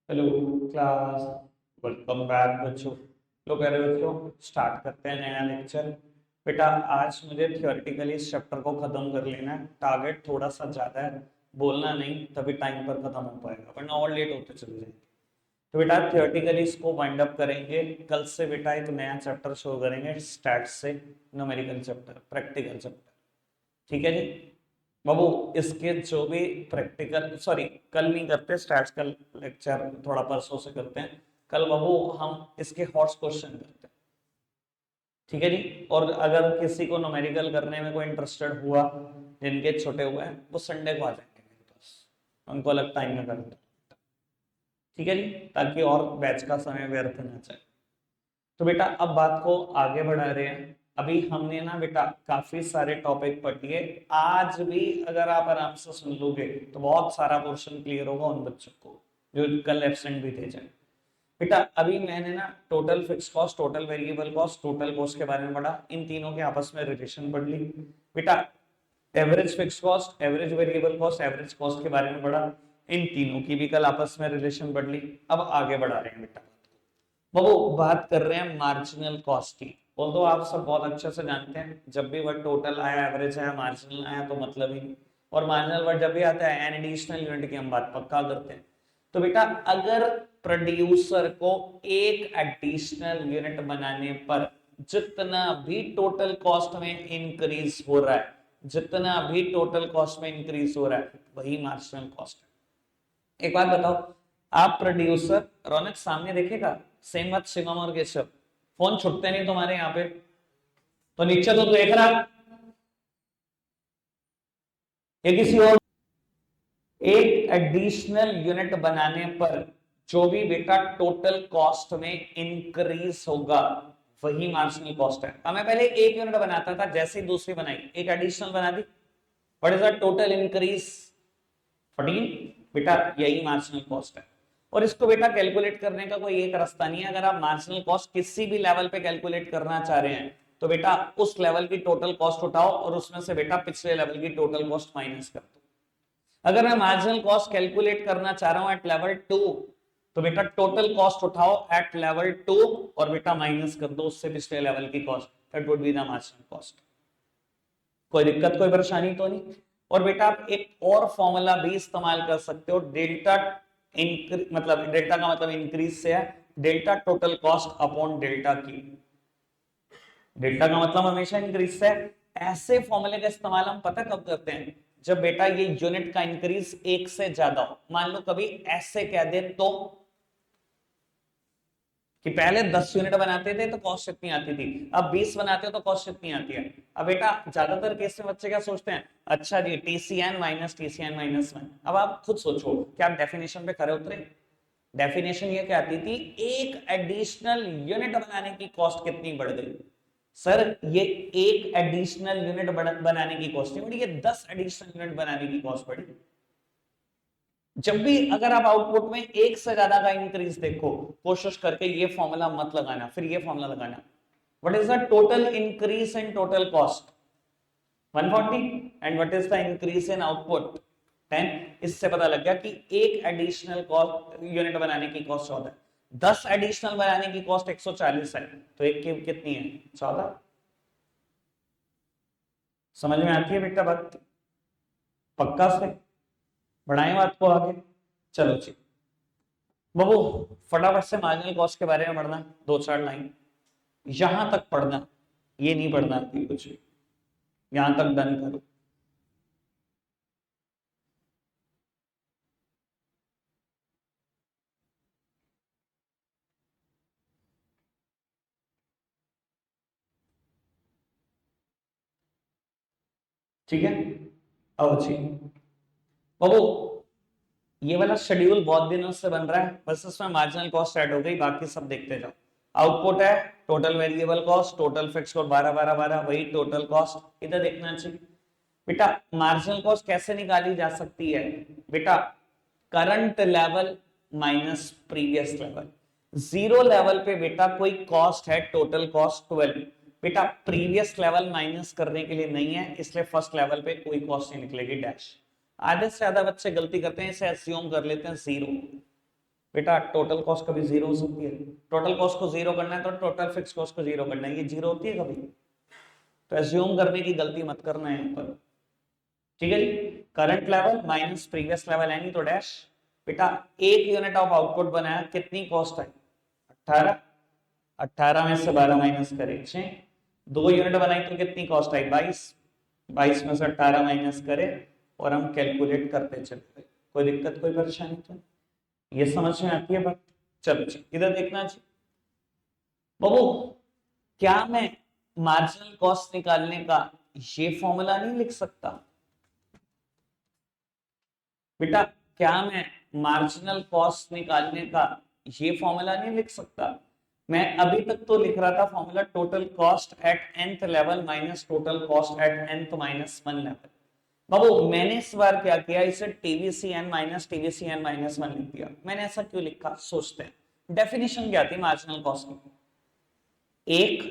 Hello class. Welcome back बच्चों। लो कह रहे बच्चों, स्टार्ट करते हैं नया लेक्चर। बेटा आज मुझे थियोरेटिकली इस चैप्टर को खत्म कर लेना है। टारगेट थोड़ा सा ज्यादा है, बोलना नहीं तभी टाइम पर खत्म हो पाएगा, वरना और लेट होते चले जाएंगे। तो बेटा थियोरेटिकली इसको वाइंड अप करेंगे। कल से बेटा एक नया चैप्टर शुरू करेंगे स्टैट्स से, न्यूमेरिकल चैप्टर, प्रैक्टिकल चैप्टर। ठीक है जी बाबू। इसके जो भी प्रैक्टिकल, सॉरी कल नहीं करते स्टैट्स का लेक्चर, थोड़ा परसों से करते हैं। कल बाबू हम इसके हॉट्स क्वेश्चन करते हैं। ठीक है जी। और अगर किसी को न्यूमेरिकल करने में कोई इंटरेस्टेड हुआ, जिनके छोटे हुए हैं, वो संडे को आ जाएंगे मेरे पास, उनको अलग टाइम में करते हैं। ठीक है जी, ताकि और बैच का समय व्यर्थ ना जाए। तो बेटा अब बात को आगे बढ़ा रहे हैं। अभी हमने ना बेटा काफी सारे टॉपिक पढ़ लिए। आज भी अगर आप आराम से सुन लोगे तो बहुत सारा पोर्शन क्लियर होगा उन बच्चों को जो कल एब्सेंट भी थे जाए। बेटा अभी मैंने ना total fix cost, total variable cost, total cost के बारे में पढ़ा। इन तीनों के आपस में रिलेशन पढ़ ली। बेटा average fix cost, average variable cost, average cost के बारे में पढ़ा। इन तीनों की भी कल आपस में रिलेशन पढ़ ली। अब आगे बढ़ा रहे हैं बेटा। वो बात कर रहे हैं मार्जिनल कॉस्ट की। तो आप सब बहुत अच्छे से जानते हैं, जब भी वर्ड टोटल आया, एवरेज आया, मार्जिनल आया तो मतलब ही नहीं। और मार्जिनल वर्ड जब भी आता है एन एडिशनल यूनिट की हम बात पक्का करते हैं। तो बेटा अगर प्रोड्यूसर को एक एडिशनल यूनिट बनाने पर जितना भी टोटल कॉस्ट में इंक्रीज हो रहा है, जितना भी टोटल कॉस्ट में इंक्रीज हो रहा है, वही मार्जिनल कॉस्ट है। एक बात बताओ, आप प्रोड्यूसर, रौनक सामने देखेगा, सेम बात शिवम और केशव, फोन छुटते नहीं तुम्हारे यहाँ पे, तो नीचे तो देख रहा, ये किसी और एक एडिशनल यूनिट बनाने पर जो भी बेटा टोटल कॉस्ट में इंक्रीज होगा वही मार्जिनल कॉस्ट है। मैं पहले एक यूनिट बनाता था, जैसे ही दूसरी बनाई एक एडिशनल बना दी, what is the total increase? 14। बेटा यही मार्जिनल कॉस्ट है। और इसको बेटा कैलकुलेट करने का कोई एक रास्ता नहीं है। अगर आप मार्जिनल कॉस्ट किसी भी लेवल पे कैलकुलेट करना चाह रहे हैं तो बेटा उस लेवल की टोटल कॉस्ट उठाओ और उसमें से बेटा पिछले लेवल की टोटल कॉस्ट माइनस कर दो। अगर मैं मार्जिनल कॉस्ट कैलकुलेट करना चाह रहा हूं एट लेवल 2, तो बेटा टोटल कॉस्ट उठाओ एट लेवल 2 और बेटा माइनस कर दो उससे पिछले लेवल की cost. That would be the marginal cost. कोई दिक्कत, कोई परेशानी तो नहीं। और बेटा आप एक और फॉर्मूला भी इस्तेमाल कर सकते हो, डेल्टा मतलब डेल्टा का मतलब इंक्रीज से है, delta total cost upon delta की। डेल्टा का मतलब हमेशा इंक्रीज से है। ऐसे फॉर्मूले का इस्तेमाल हम पता कब करते हैं? जब बेटा ये यूनिट का इंक्रीज एक से ज्यादा हो। मान लो कभी ऐसे कह दे तो कि पहले 10 यूनिट बनाते थे तो कॉस्ट इतनी आती थी, अब 20 बनाते हो तो कॉस्ट इतनी आती है। अब बेटा ज्यादातर केस में बच्चे क्या सोचते हैं, अच्छा जी टीसीएन माइनस टीसीएन माइनस 1। अब आप खुद सोचो क्या आप डेफिनेशन पे खरे उतरे? डेफिनेशन ये कहती थी एक एडिशनल यूनिट बनाने की कॉस्ट कितनी बढ़ गई। सर ये एक एडिशनल यूनिट बनाने की कॉस्ट नहीं बढ़ी, ये 10 एडिशनल यूनिट बनाने की कॉस्ट बढ़ी। जब भी अगर आप आउटपुट में एक से ज्यादा का इंक्रीज देखो, कोशिश करके ये फॉर्मूला मत लगाना, फिर ये फॉर्मूला लगाना। What is the total increase in total cost? 140। And what is the increase in output? 10। इससे पता लग गया कि एक एडिशनल कॉस्ट यूनिट बनाने की कॉस्ट 14 है, 10 एडिशनल बनाने की कॉस्ट 140 है, तो एक की कितनी है? 14। समझ में आती है बेटा बात? पक्का से बढ़ाएं बात को आगे। चलो जी बाबू, फटाफट से मार्जिनल कॉस्ट के बारे में पढ़ना, दो चार लाइन यहां तक पढ़ना, ये नहीं पढ़ना कि कुछ भी, यहां तक डन करो। ठीक है, अब जी बाबू ये वाला शेड्यूल बहुत दिनों से बन रहा है, बस इसमें मार्जिनल कॉस्ट ऐड हो गई, बाकी सब देखते जाओ। आउटपुट है total variable cost, total fix cost 12 12 12, वही टोटल कॉस्ट इधर देखना चाहिए। बेटा मार्जिनल कॉस्ट कैसे निकाली जा सकती है? बेटा current level minus previous level. Zero level पे बेटा कोई कॉस्ट है, टोटल कॉस्ट 12। बेटा प्रीवियस लेवल माइनस करने के लिए नहीं है, इसलिए फर्स्ट लेवल पे कोई कॉस्ट नहीं निकलेगी, डैश। आधे से ज्यादा बच्चे गलती करते हैं, इसे अस्यूम कर लेते हैं जीरो। बेटा टोटल कॉस्ट कभी जीरो हो सकती है? टोटल कॉस्ट को जीरो करना है तो टोटल फिक्स कॉस्ट को जीरो करना है, ये जीरो होती है कभी? तो एज्यूम करने की गलती मत करना है यहाँ पर, ठीक है जी। Current level minus previous level any तो डैश। बेटा एक यूनिट ऑफ आउटपुट बनाया, कितनी कॉस्ट आई? 18। 18 में से 12 माइनस करें 6। 2 यूनिट बनाई तो कितनी कॉस्ट आई? 22। 22 में से 18 माइनस करें और हम कैलकुलेट करते चलते। कोई दिक्कत कोई परेशानी तो? ये समझ में आती है बात? चलो इधर देखना चाहिए बाबू। क्या मैं मार्जिनल कॉस्ट निकालने का ये फॉर्मूला नहीं लिख सकता? बेटा क्या मैं मार्जिनल कॉस्ट निकालने का ये फॉर्मूला नहीं लिख सकता? मैं अभी तक तो लिख रहा था formula total cost at nth level minus total cost at nth minus 1 level. बाबू मैंने इस बार क्या किया, इसे TVCN माइनस TVCN माइनस 1 लिख दिया। मैंने ऐसा क्यों लिखा सोचते हैं। डेफिनेशन क्या थी मार्जिनल कॉस्ट की? एक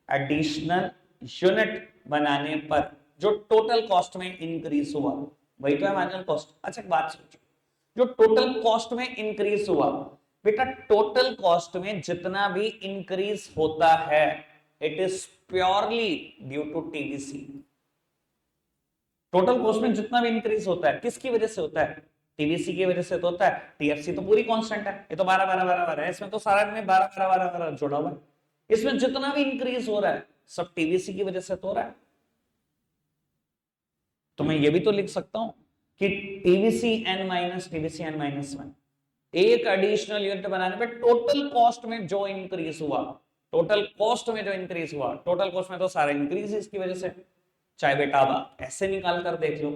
एडिशनल यूनिट बनाने पर जो टोटल कॉस्ट में इंक्रीज हुआ वही तो है मार्जिनल कॉस्ट। अच्छा एक बात सोचो, जो टोटल कॉस्ट में इंक्रीज हुआ, बेटा टोटल कॉस्ट में जितना भी इंक्रीज होता है it is purely due to TVC. Total cost में जितना भी इंक्रीज होता है किसकी वजह से होता है? टीवीसी की वजह से तो होता है। टीएफसी तो पूरी कांस्टेंट है, ये तो 12 12 12 12 है, इसमें तो सारा में 12 12 12 12 जोड़ा हुआ है। इसमें जितना भी इंक्रीज हो रहा है सब टीवीसी की वजह से तो हो रहा है। तो मैं ये भी तो लिख सकता हूं कि TVC N minus TVC N minus 1 एक एडिशनल यूनिट बनाने पे टोटल कॉस्ट में जो इंक्रीज हुआ, टोटल कॉस्ट में जो इंक्रीज हुआ, टोटल कॉस्ट में तो सारा इंक्रीज इसकी वजह से। चाहे बेटा अब ऐसे निकाल कर देख लो,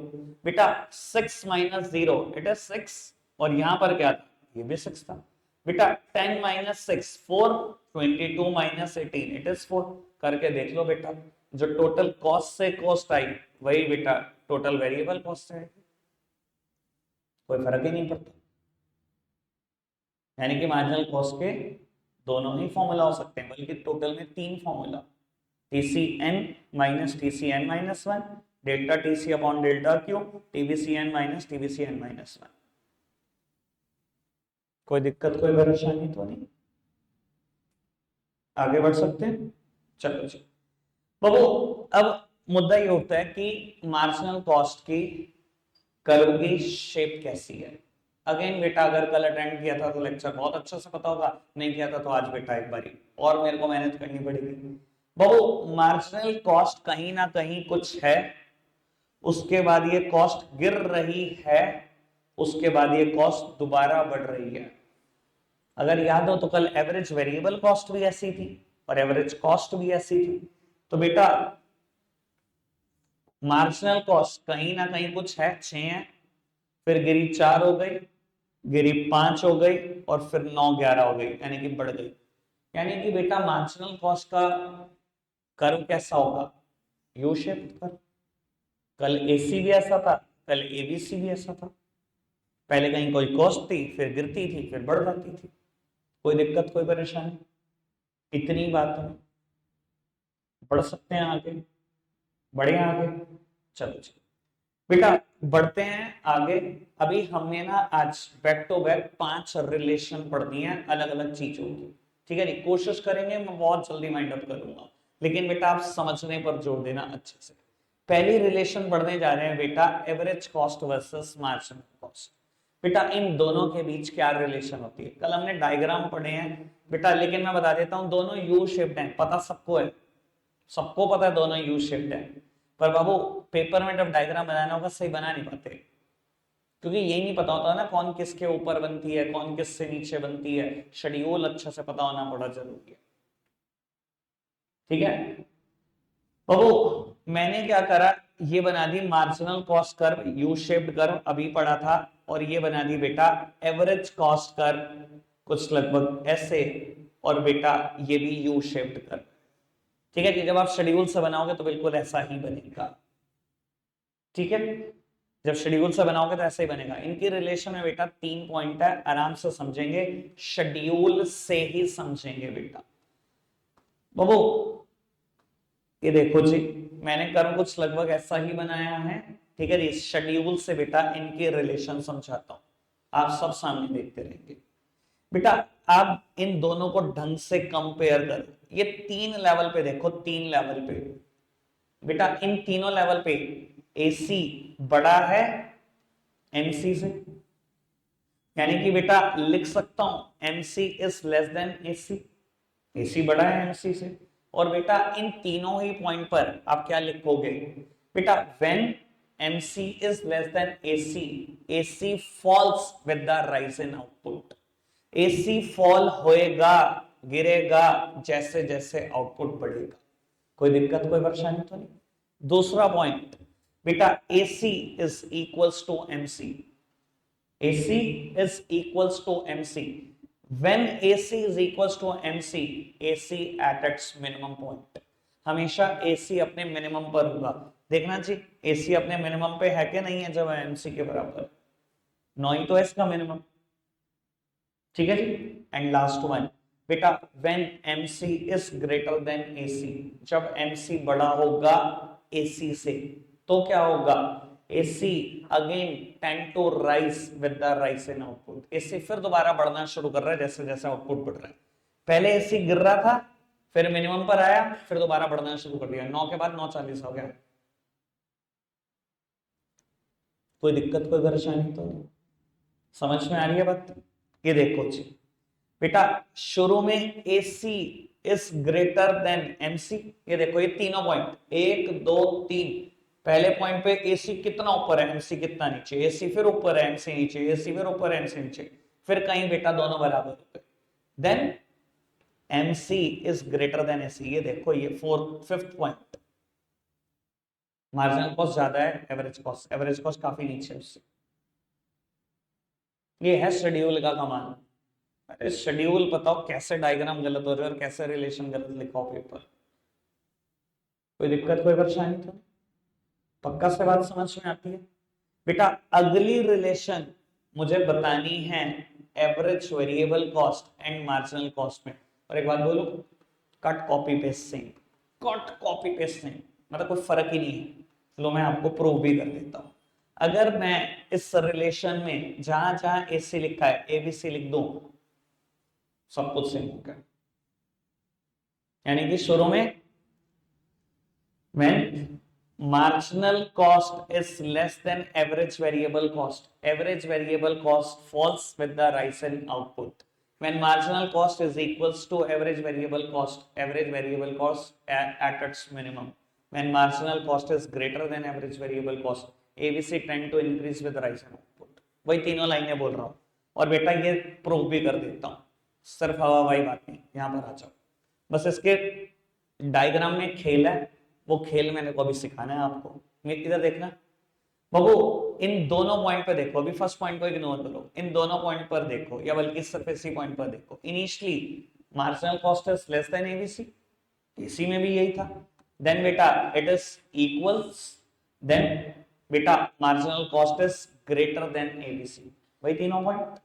बेटा 6 माइनस 0 इट इज 6 और यहां पर क्या था? ये भी 6 था। बेटा 10 माइनस 6 4, 22 माइनस 18 इट इज 4। करके देख लो बेटा, जो टोटल कॉस्ट से कॉस्ट आई वही बेटा टोटल वेरिएबल कॉस्ट से आई, कोई फर्क ही नहीं पड़ता। यानी कि मार्जिनल कॉस्ट के दोनों ही फॉर्मूला हो सकते हैं, बल्कि टोटल में 3 formula, TCN minus TCN minus 1, delta TC upon delta Q, TVCN minus TVCN minus 1। कोई दिक्कत कोई परेशानी तो नहीं? आगे बढ़ सकते हैं? चलो चलो बाबू, अब मुद्दा ये होता है कि मार्जिनल कॉस्ट की कर्व की शेप कैसी है। अगेन बेटा अगर कल अटेंड किया था तो लेक्चर बहुत अच्छे से पता होगा, नहीं किया था तो आज बेटा एक बारी और मेरे को मेहनत करनी पड़ेगी। बाबू मार्जिनल कॉस्ट कहीं ना कहीं कुछ है, उसके बाद ये कॉस्ट गिर रही है, उसके बाद ये कॉस्ट दोबारा बढ़ रही है। अगर याद हो तो कल एवरेज वेरिएबल कॉस्ट भी ऐसी थी और एवरेज कॉस्ट भी ऐसी थी। तो बेटा मार्जिनल कॉस्ट कहीं ना कहीं कुछ है, 6 है, फिर गिरी 4 हो गई, गिरी 5 हो गई और फिर 9 11 हो गई, यानी कि बढ़ गई। यानी कि बेटा मार्जिनल कॉस्ट का कर्व कैसा होगा? You shaped curve. कल एसी भी ऐसा था, कल एबीसी भी ऐसा था। पहले कहीं कोई कॉस्ट थी, फिर गिरती थी, फिर बढ़ जाती थी। कोई दिक्कत कोई परेशानी? इतनी बात है, बढ़ सकते हैं आगे, बढ़े आगे। चलो चलो बेटा बढ़ते हैं आगे। अभी हमने ना आज बैक टू बैक 5 रिलेशन पढ़ दी हैं अलग अलग चीजों की, ठीक है जी। कोशिश करेंगे मैं बहुत जल्दी माइंड अप करूंगा, लेकिन बेटा आप समझने पर जोर देना अच्छे से। पहली रिलेशन पढ़ने जा रहे हैं बेटा, average cost versus marginal cost. बेटा इन दोनों के बीच क्या रिलेशन होती है? कल हमने डायग्राम पढ़े हैं बेटा, लेकिन मैं बता देता हूं दोनों यू शेप्ड हैं, पता सबको है, सबको पता है दोनों यू शेप्ड है। पर बाबू पेपर में जब डायग्राम बनाना होगा सही बना नहीं पाते, क्योंकि यही नहीं पता होता ना कौन किसके ऊपर बनती है, कौन किससे नीचे बनती है। शेड्यूल अच्छे से पता होना बड़ा जरूरी है, ठीक है बाबू। मैंने क्या करा, ये बना दी marginal cost curve, U shaped curve अभी पढ़ा था, और ये बना दी बेटा एवरेज कॉस्ट कर्व कुछ लगभग ऐसे, और बेटा ये भी यू शेप्ड कर्व, ठीक है जी। जब आप शेड्यूल से बनाओगे तो बिल्कुल ऐसा ही बनेगा, ठीक है। जब शेड्यूल से बनाओगे तो ऐसा ही बनेगा। इनकी रिलेशन में बेटा 3 पॉइंट है, आराम से समझेंगे, शेड्यूल से ही समझेंगे बेटा। बाबू ये देखो जी, मैंने कर्व कुछ लगभग ऐसा ही बनाया है, ठीक है जी। शेड्यूल से बेटा इनके रिलेशन समझाता हूं, आप सब सामने देखते रहेंगे। बेटा आप इन दोनों को ढंग से कंपेयर करो, ये 3 लेवल पे देखो, 3 लेवल पे बेटा, इन तीनों लेवल पे AC बड़ा है MC से, यानी कि बेटा लिख सकता हूं MC is less than AC, AC बड़ा है MC से। और बेटा इन तीनों ही पॉइंट पर आप क्या लिखोगे बेटा, when MC is less than AC, AC falls with the rise in output, AC fall होएगा, गिरेगा जैसे जैसे आउटपुट बढ़ेगा। कोई दिक्कत कोई परेशानी तो नहीं। दूसरा पॉइंट बेटा, AC is equals to MC, AC is equals to MC. When AC is equals to MC, AC at its minimum point. हमेशा AC अपने मिनिमम पर होगा। देखना जी AC अपने मिनिमम पे है कि नहीं है जब MC के बराबर, 9 ही तो है इसका मिनिमम, ठीक है जी। एंड लास्ट वन बेटा, when MC is greater than AC, जब MC बड़ा होगा AC से तो क्या होगा, AC again tend to rise with the rise in output, AC फिर दोबारा बढ़ना शुरू कर रहा है जैसे जैसे आउटपुट बढ़ रहा है। पहले AC गिर रहा था, फिर मिनिमम पर आया, फिर दोबारा बढ़ना शुरू कर दिया, 9 के बाद 9:40 हो गया। कोई दिक्कत कोई परेशानी तो नहीं, समझ में आ रही है बात। ये देखो जी बेटा, शुरू में AC is greater then MC, ये देखो ये तीनों पॉइंट 1 2 3, पहले पॉइंट पे AC कितना ऊपर है MC कितना नीचे, AC फिर ऊपर है MC नीचे, AC फिर ऊपर है MC नीचे, फिर कहीं बेटा दोनों बराबर होते, then MC is greater than AC। ये देखो ये फिफ्थ पॉइंट, मार्जिनल कॉस्ट ज्यादा है, एवरेज कॉस्ट काफी नीचे उससे। ये है शेड्यूल का कमाल। अरे शेड्यूल बताओ कैसे डायग्राम गलत हो रहे और कैसे रिलेशन गलत लिखा पेपर, कोई दिक्कत कोई परेशानी तो नहीं, पक्का से बात समझ में आती है बेटा। अगली रिलेशन मुझे बतानी है average variable cost and marginal cost में। और एक बात बोलो, cut copy paste same, cut copy paste same, मतलब कोई फर्क ही नहीं है। लो मैं आपको प्रूव भी कर देता हूं। अगर मैं इस रिलेशन में जहां जहां AC लिखा है ABC लिख दूं, सब कुछ सेम होगा। यानी कि शुरू में when marginal cost is less than average variable cost, average variable cost falls with the rise in output. When marginal cost is equals to average variable cost at its minimum. When marginal cost is greater than average variable cost, ABC tend to increase with rise in output. वही तीनों लाइनें बोल रहा हूं और बेटा ये prove भी कर देता हूं, सिर्फ हवाई बात नहीं। यहां पर आ जाओ, बस इसके डायग्राम में खेल है, वो खेल मैंने को अभी सिखाना है आपको। इधर देखना बाबू, इन दोनों पॉइंट पर देखो, अभी फर्स्ट पॉइंट को इग्नोर करो, इन दोनों पॉइंट पर देखो, या बल्कि सिर्फ इसी पॉइंट पर देखो। Initially marginal cost is less then ABC, AC में भी यही था। देन बेटा इट इज इक्वल्स, देन बेटा marginal cost is greater then ABC। वही तीनों पॉइंट,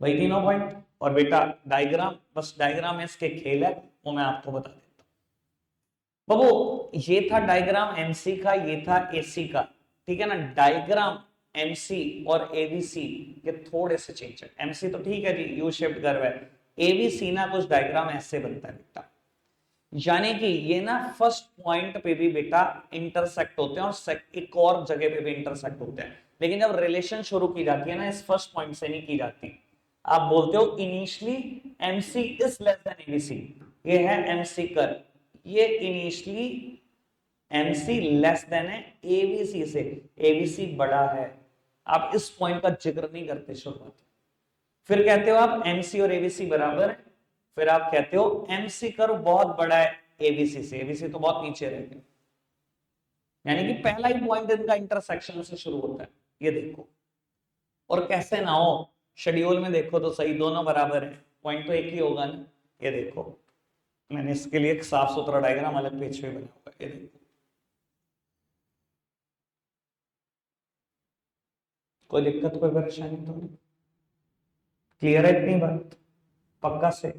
वही तीनों पॉइंट। और बेटा डायग्राम, बस डायग्राम में इसके खेल है, वो मैं आपको बता देता हूं। बाबू ये था डायग्राम MC का, ये था AC का, ठीक है ना। डायग्राम MC और ABC के थोड़े से चेंज है। MC तो ठीक है जी, यू शेप्ड कर्व है, ABC ना कुछ डायग्राम ऐसे बनता है बेटा, यानी कि ये ना फर्स्ट पॉइंट पे भी बेटा इंटरसेक्ट होते हैं और एक और जगह पे भी इंटरसेक्ट होते हैं, लेकिन जब रिलेशन शुरू की जाती है ना इस फर्स्ट पॉइंट से नहीं की जाती। आप बोलते हो initially MC is less then ABC, ये है MC कर्व, ये इनिशियली MC लेस देन है ABC से, ABC बड़ा है। आप इस पॉइंट का जिक्र नहीं करते शुरुआत, फिर कहते हो आप MC और ABC बराबर है, फिर आप कहते हो MC कर्व बहुत बड़ा है ABC से, ABC तो बहुत नीचे रह गया। यानी कि पहला ही पॉइंट इनका इंटरसेक्शन से शुरू होता है, ये देखो। और कैसे ना हो, शेड्यूल में देखो तो सही, दोनों बराबर है, पॉइंट तो एक ही होगा ना। ये देखो मैंने इसके लिए एक साफ सुथरा डायग्राम अलग पेज पे बना हुआ है, ये देखो। कोई दिक्कत कोई परेशानी तो नहीं, क्लियर है इतनी बात, पक्का से।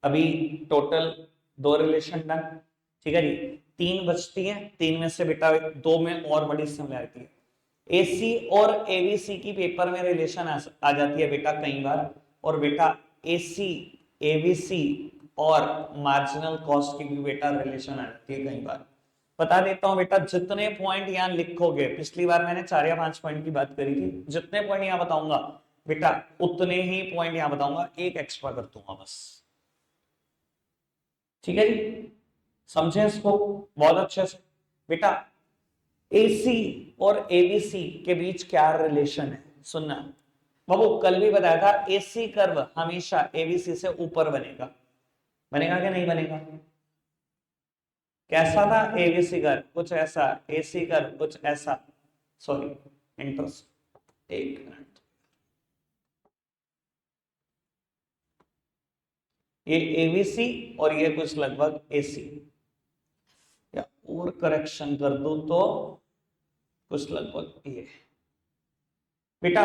अभी टोटल 2 रिलेशन डन, ठीक है जी। 3 बचती हैं, 3 में से बेटा 2 में और बड़ी सिमिलरिटी है। AC और ABC की पेपर में रिलेशन आ जाती है बेटा कई बार, और बेटा AC ABC और मार्जिनल कॉस्ट की भी बेटा रिलेशन आ जाती है कई बार। बता देता हूं बेटा, जितने पॉइंट यहाँ लिखोगे, पिछली बार मैंने 4 या 5 पॉइंट की बात करी थी, जितने पॉइंट यहाँ बताऊंगा बेटा उतने ही पॉइंट यहाँ बताऊंगा, एक एक्स्ट्रा कर दूंगा बस। ठीक है जी, समझे इसको बहुत अच्छे से। बेटा AC और ABC के बीच क्या रिलेशन है, सुनना बाबू, कल भी बताया था AC कर्व हमेशा ABC से ऊपर बनेगा, बनेगा कि नहीं बनेगा? कैसा था ABC कर्व? कुछ ऐसा। AC कर्व कुछ ऐसा, सॉरी इंटरेस्ट, एक मिनट, ये ABC और ये कुछ लगभग AC, या और करेक्शन कर दूं तो कुछ लगभग ये। बेटा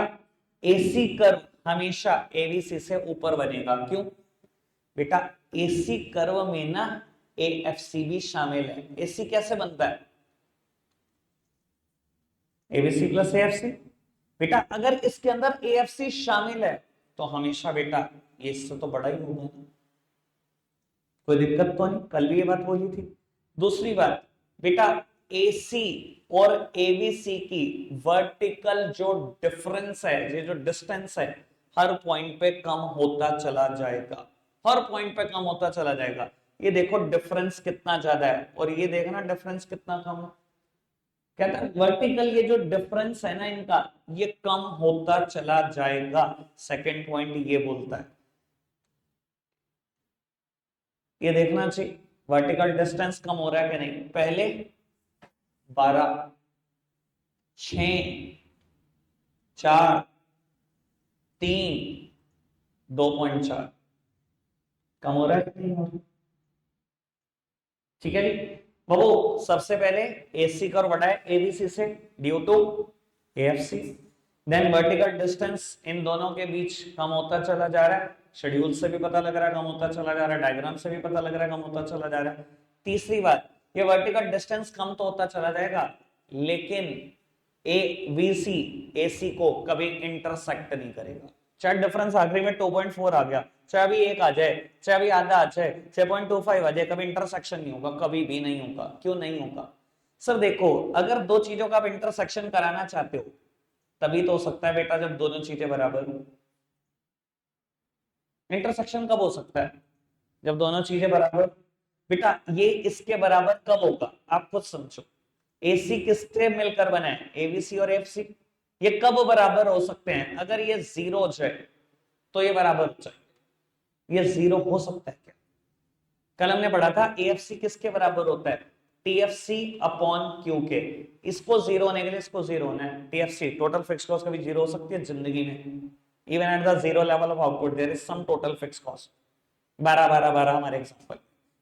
AC कर्व हमेशा ABC से ऊपर बनेगा, क्यों बेटा? AC कर्व में ना AFC भी शामिल है। AC कैसे बनता है? ABC plus AFC। बेटा अगर इसके अंदर AFC शामिल है तो हमेशा बेटा ये इससे तो बड़ा ही होगा, कोई दिक्कत तो नहीं, कल भी ये बात बोली थी। दूसरी बात बेटा, AC और ABC की वर्टिकल जो डिफरेंस है, ये जो डिस्टेंस है, हर पॉइंट पे कम होता चला जाएगा, हर पॉइंट पे कम होता चला जाएगा। ये देखो डिफरेंस कितना ज्यादा है और ये देखना डिफरेंस कितना कम है। कहता है वर्टिकल ये जो डिफरेंस है ना इनका, ये कम होता चला जाएगा। सेकंड पॉइंट ये बोलता है, ये देखना चाहिए वर्टिकल डिस्टेंस कम हो रहा है कि नहीं। पहले 12, 6, 4, 3, 2.4 कम हो रहा है कि नहीं हो रहा? ठीक है जी बाबू, सबसे पहले AC कर्व बढ़ा है ABC से due to AFC, then vertical distance इन दोनों के बीच कम होता चला जा रहा है, शेड्यूल से भी पता लग रहा है कम होता चला जा रहा है, डायग्राम से भी पता लग रहा है कम होता चला जा रहा है। तीसरी बात, ये वर्टिकल डिस्टेंस कम तो होता चला जाएगा, लेकिन ABC AC को कभी इंटरसेक्ट नहीं करेगा। चाहे डिफरेंस आखिरी में 2.4 आ गया, चाहे अभी 1 आ जाए, चाहे अभी आधा आ जाए, 6.25 आ जाए, कभी इंटरसेक्शन नहीं होगा, कभी भी नहीं होगा। क्यों नहीं होगा सर? देखो, अगर दो चीजों का आप इंटरसेक्शन कराना चाहते हो तभी तो हो सकता है बेटा जब दोनों चीजें बराबर हो। इंटरसेक्शन कब हो सकता है? जब दोनों चीजें बराबर। बेटा ये इसके बराबर कब होगा आप खुद समझो। AC किससे मिलकर बना है? ABC और FC। ये कब बराबर हो सकते हैं? अगर ये जीरो है तो ये बराबर हो जाए। ये जीरो हो सकता है क्या? कल हमने पढ़ा था AFC किसके बराबर होता है? TFC upon QK। इसको जीरो होने के लिए इसको जीरो होना है। TFC टोटल फिक्स कॉस्ट कभी जीरो हो सकती है जिंदगी में? Even at the zero level of output there is some total fix cost. 12 12 12 हमारे एग्जांपल।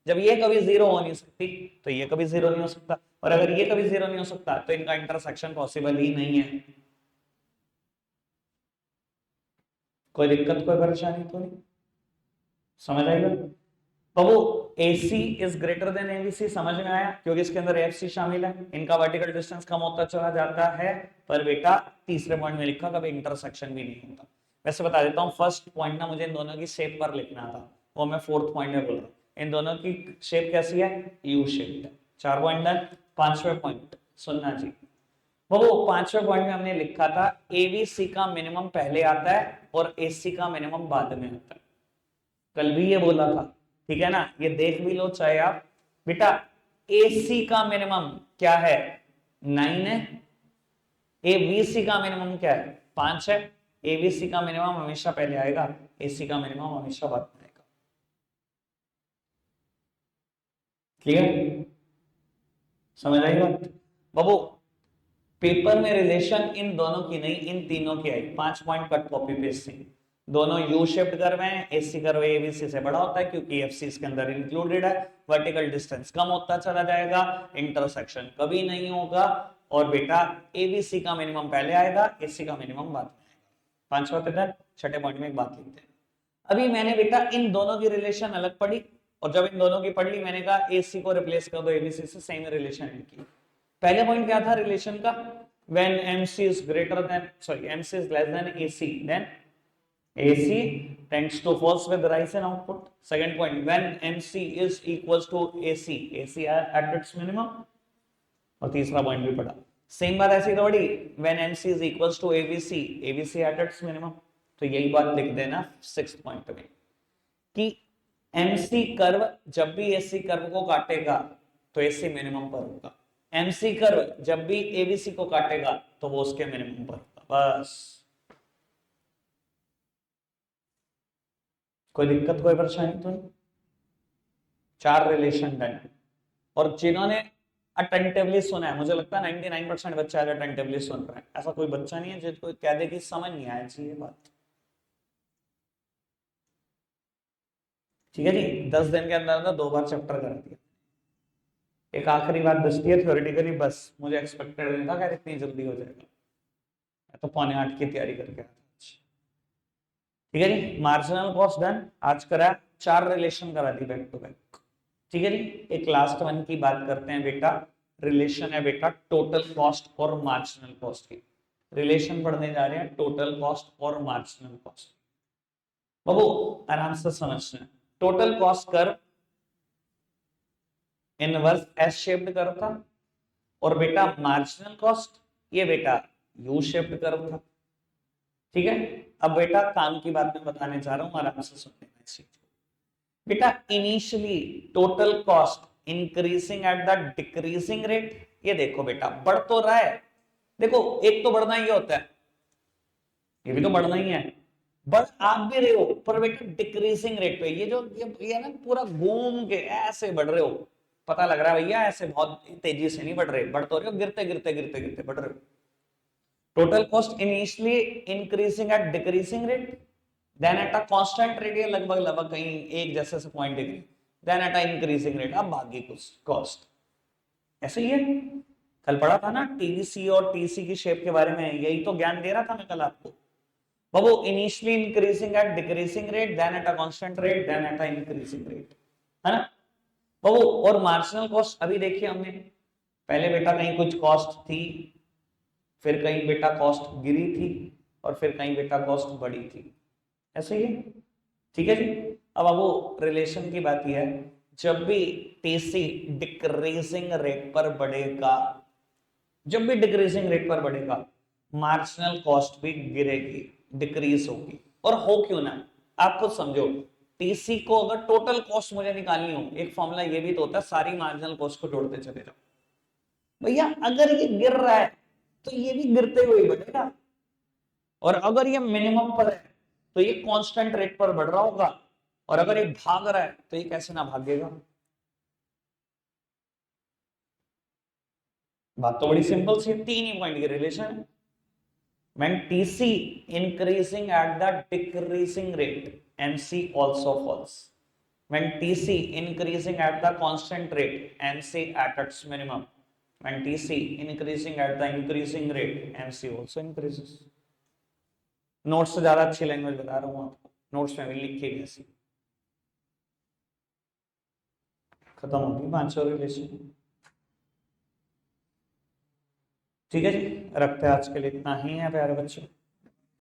जब ये कभी जीरो हो नहीं सकती तो ये कभी जीरो नहीं हो सकता, और अगर ये कभी जीरो नहीं हो सकता तो इनका इंटरसेक्शन पॉसिबल ही नहीं है। कोई दिक्कत कोई परेशानी तो नहीं, समझ आएगा बाबू? AC is greater then ABC, समझ में आया? क्योंकि इसके अंदर AFC शामिल है, इनका वर्टिकल डिस्टेंस कम होता चला जाता है, पर बेटा तीसरे पॉइंट में लिखा कभी इंटरसेक्शन भी नहीं होता। वैसे बता देता हूँ, फर्स्ट पॉइंट ना मुझे इन दोनों की शेप पर लिखना था, वो मैं फोर्थ पॉइंट में बोल रहा हूँ। इन दोनों की शेप कैसी है? U शेप है। 4 पॉइंट डन। 5वें पॉइंट सुनना जी, वो 5वें पॉइंट में हमने लिखा था ABC का मिनिमम पहले आता है और AC का मिनिमम बाद में आता है। कल भी ये बोला था, ठीक है ना? ये देख भी लो चाहे आप। बेटा AC का मिनिमम क्या है? 9 है। ABC का मिनिमम क्या है? 5 है। ABC का मिनिमम हमेशा पहले आएगा, AC का मिनिमम हमेशा बाद में आएगा। क्लियर? समझ आई बात बाबू? पेपर में रिलेशन इन दोनों की नहीं, इन तीनों की आई। 5 पॉइंट कट कॉपी पेस्ट से। दोनों यू शेप्ड कर्व हैं, AC कर्व ABC से बड़ा होता है क्योंकि FC इसके अंदर इंक्लूडेड है। वर्टिकल डिस्टेंस कम होता चला जाएगा, इंटरसेक्शन कभी नहीं होगा, और बेटा ABC का मिनिमम पहले आएगा, AC का मिनिमम बाद में आएगा। 5वां पैटर्न। छठे पॉइंट में एक बात लिखते हैं। अभी मैंने बेटा इन दोनों की रिलेशन अलग पढ़ी, और जब इन दोनों की पढ़ ली मैंने कहा AC को रिप्लेस कर दो ABC से, सेम रिलेशन इनकी। पहले पॉइंट क्या था रिलेशन का? When MC is greater than, sorry, MC is less than AC, then AC tends to falls with rise in output. Second point, when MC is equals to AC, AC at its minimum. और तीसरा point भी पढ़ा, same बात ऐसी थोड़ी, when MC is equals to ABC, ABC at its minimum. तो यही बात लिख देना सिक्स्थ पॉइंट में कि एमसी कर्व जब भी एसी कर्व को काटेगा तो एसी मिनिमम पर होगा, एमसी कर्व जब भी एबीसी को काटेगा तो वो उसके मिनिमम पर होगा। बस, कोई दिक्कत कोई परेशानी तो नहीं। चार रिलेशन डन। और जिन्होंने अटेंटिवली सुना है, मुझे लगता है 99% बच्चा आज अटेंटिवली सुन रहा है, ऐसा कोई बच्चा नहीं है जिसको कह दे कि समझ नहीं आया जी ये बात। ठीक है जी, 10 दिन के अंदर अंदर 2 बार चैप्टर कर दिया। एक आखिरी बात बचती है थ्योरेटिकली, बस मुझे एक्सपेक्टेड नहीं था कि इतनी जल्दी हो जाएगा, मैं तो 7:45 की तैयारी करके आया था। ठीक है जी, मार्जिनल कॉस्ट डन, आज करा 4 रिलेशन करा दी बैक टू बैक। ठीक है जी, एक लास्ट वन की बात करते हैं बेटा, रिलेशन है बेटा टोटल कॉस्ट और मार्जिनल कॉस्ट की। रिलेशन पढ़ने जा रहे हैं टोटल कॉस्ट और मार्जिनल कॉस्ट। बाबू आराम से समझना, total cost curve inverse S shaped curve था, और बेटा मार्जिनल कॉस्ट ये बेटा यू शेप्ड कर्व था। ठीक है, अब बेटा काम की बात मैं बताने जा रहा हूं, आराम से सुनने में इस चीज को। बेटा initially total cost increasing at the decreasing rate, ये देखो बेटा बढ़ तो रहा है, देखो एक तो बढ़ना ही होता है, ये भी तो बढ़ना ही है, बढ़ आप भी रहे हो पर बेटा डिक्रीजिंग रेट पे, ये जो ये ना पूरा घूम के ऐसे बढ़ रहे हो, पता लग रहा है भैया ऐसे बहुत तेजी से नहीं बढ़ रहे, बढ़ तो रहे हो गिरते गिरते गिरते गिरते बढ़ रहे हो। Total cost initially increasing at decreasing rate, then at a constant rate, ये लगभग लगभग कहीं एक जैसे से point degree, then at a increasing rate, अब भागी कुछ कॉस्ट ऐसे ही है। कल पढ़ा था ना टीवीसी और टीसी की शेप के बारे में, यही तो ज्ञान दे रहा था मैं कल आपको। बाबू initially increasing at decreasing rate, then at a constant rate, then at a increasing rate, है ना बाबू। और मार्जिनल कॉस्ट अभी देखिए हमने, पहले बेटा कहीं कुछ कॉस्ट थी, फिर कहीं बेटा कॉस्ट गिरी थी, और फिर कहीं बेटा कॉस्ट बढ़ी थी, ऐसे ही है। ठीक है जी, अब बाबू रिलेशन की बात यह है, जब भी टीसी डिक्रीजिंग रेट पर बढ़ेगा, जब भी डिक्रीजिंग रेट पर बढ़ेगा मार्जिनल कॉस्ट भी गिरेगी, डिक्रीज होगी। और हो क्यों ना, आप खुद समझो, टीसी को अगर टोटल कॉस्ट मुझे निकालनी हो, एक फॉर्मूला ये भी तो होता है, सारी मार्जिनल कॉस्ट को जोड़ते चले जाओ। भैया अगर ये गिर रहा है तो ये भी गिरते हुए बढ़ेगा, और अगर ये मिनिमम पर है तो ये कांस्टेंट रेट पर बढ़ रहा होगा, और अगर ये भाग रहा है तो ये कैसे ना भागेगा। बात तो बड़ी सिंपल सी, 3 ही पॉइंट की रिलेशन है। When TC increasing at the decreasing rate, MC also falls. When TC increasing at the constant rate, MC at its minimum. When TC increasing at the increasing rate, MC also increases. Notes से ज्यादा अच्छी language बता रहा हूं आपको, notes में भी लिखी गई ऐसी। खत्म होगी 5 रिलेशन। ठीक है जी, रखते हैं आज के लिए इतना ही है प्यारे बच्चों।